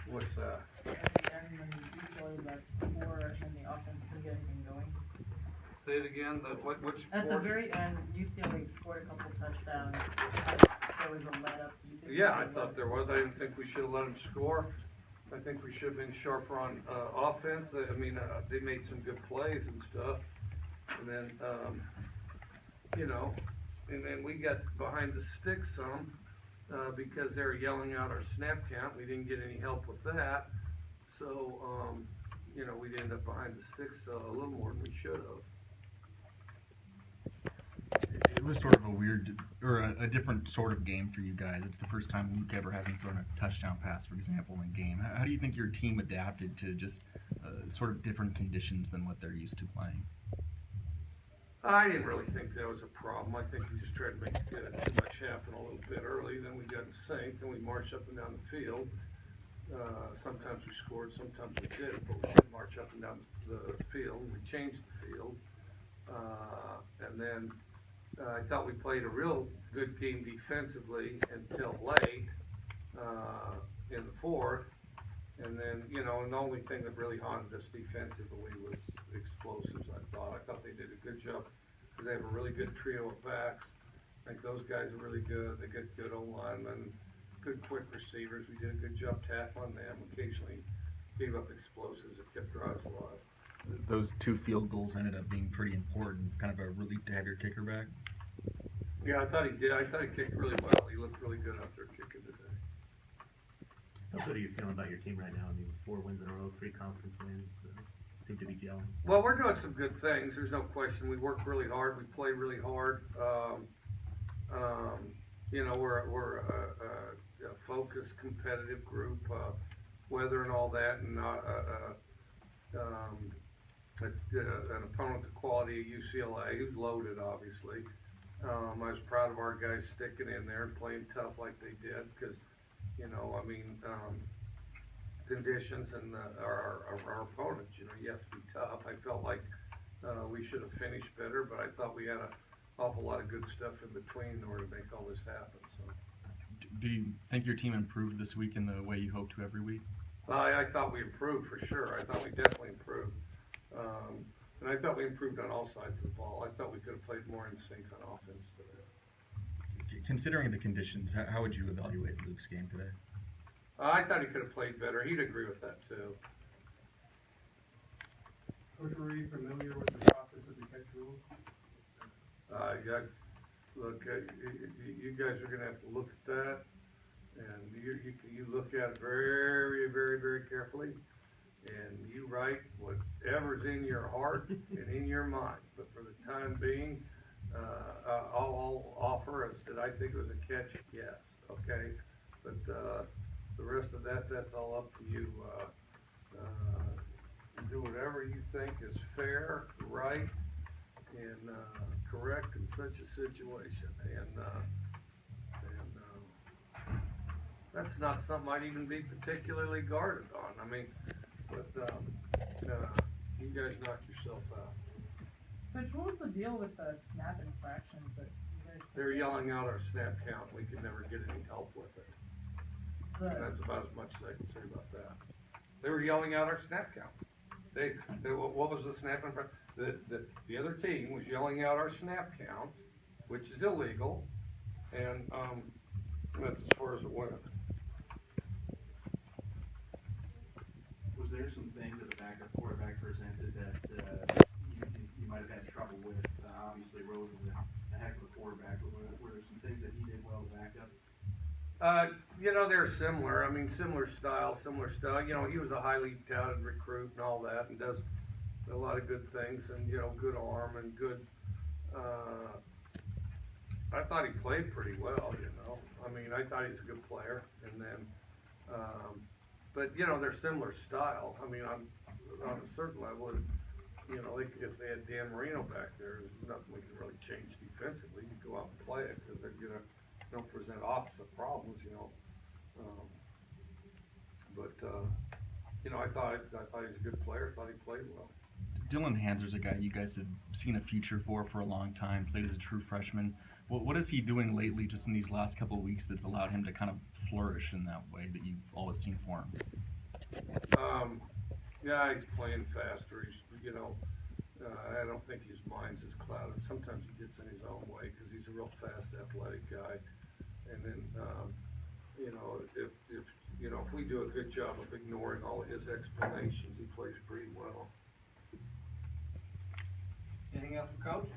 What's that? At the end, when UCLA left score and the offense couldn't get anything going. Say it again. Which At the sport? very end, UCLA scored a couple touchdowns. There was a let up. Yeah, I thought there was. I didn't think we should have let them score. I think we should have been sharper on offense. I mean, they made some good plays and stuff. And then, and then we got behind the sticks some because they were yelling out our snap count. We didn't get any help with that. So, we'd end up behind the sticks a little more than we should have. It was sort of a weird, or a different sort of game for you guys. It's the first time Luke ever hasn't thrown a touchdown pass, for example, in a game. How do you think your team adapted to just sort of different conditions than what they're used to playing? I didn't really think that was a problem. I think we just tried to make too much happen a little bit early. Then we got in sync, then we marched up and down the field. Sometimes we scored, sometimes we didn't, but we did march up and down the field. We changed the field. And then I thought we played a real good game defensively until late in the fourth. And then, and the only thing that really haunted us defensively was explosives, I thought. I thought they did a good job because they have a really good trio of backs. I think those guys are really good. They get good O-linemen, good quick receivers. We did a good job tackling them. Occasionally gave up explosives that kept drives alive. Those 2 field goals ended up being pretty important, kind of a relief to have your kicker back. Yeah, I thought he did. I thought he kicked really well. He looked really good out there kicking today. How good are you feeling about your team right now? I mean, 4 wins in a row, 3 conference wins. Seem to be gelling. Well, we're doing some good things. There's no question. We work really hard. We play really hard. We're a focused, competitive group. Weather and all that, and an opponent the quality of UCLA, who's loaded, obviously. I was proud of our guys sticking in there and playing tough like they did because, conditions and our opponents, you have to be tough. I felt like we should have finished better, but I thought we had an awful lot of good stuff in between in order to make all this happen. So, do you think your team improved this week in the way you hope to every week? I thought we improved for sure. I thought we definitely improved. And I thought we improved on all sides of the ball. I thought we could have played more in sync on offense today. Considering the conditions, how would you evaluate Luke's game today? I thought he could have played better. He'd agree with that too. Coach, were you familiar with the process of the catch rule? Look, you guys are going to have to look at that, and you look at it very, very, very carefully, and you write whatever's in your heart and in your mind. But for the time being, I'll offer is that I think it was a catch, yes, okay? But the rest of that's all up to you. Do whatever you think is fair, right, and correct in such a situation. And that's not something I'd even be particularly guarded on. I mean, but you guys knocked yourself out. Coach, what was the deal with the snap infractions that you guys? They're yelling out our snap count. We could never get any help with it. And that's about as much as I can say about that. They were yelling out our snap count. What was the snap infraction? The other team was yelling out our snap count, which is illegal, and that's as far as it went. Was there some things that the backup quarterback presented that you might have had trouble with? Obviously, Rose was a heck of a quarterback, but were there some things that he did well to back up? They're similar. I mean, similar style. He was a highly touted recruit and all that, and does a lot of good things, and good arm and good. I thought he played pretty well. I mean, I thought he's a good player, and then, but they're similar style. I mean, on a certain level, if they had Dan Marino back there, there's nothing we can really change defensively. You go out and play it because they're gonna. Don't present opposite problems, I thought he was a good player. Thought he played well. Dylan Hanser's a guy you guys have seen a future for a long time. Played as a true freshman. What is he doing lately, just in these last couple of weeks, that's allowed him to kind of flourish in that way that you've always seen for him? Yeah, he's playing faster, I don't think his mind's as clouded, sometimes he gets in his own way, cause he's a real fast, athletic guy. And then, if we do a good job of ignoring all of his explanations, he plays pretty well. Anything else for Coach?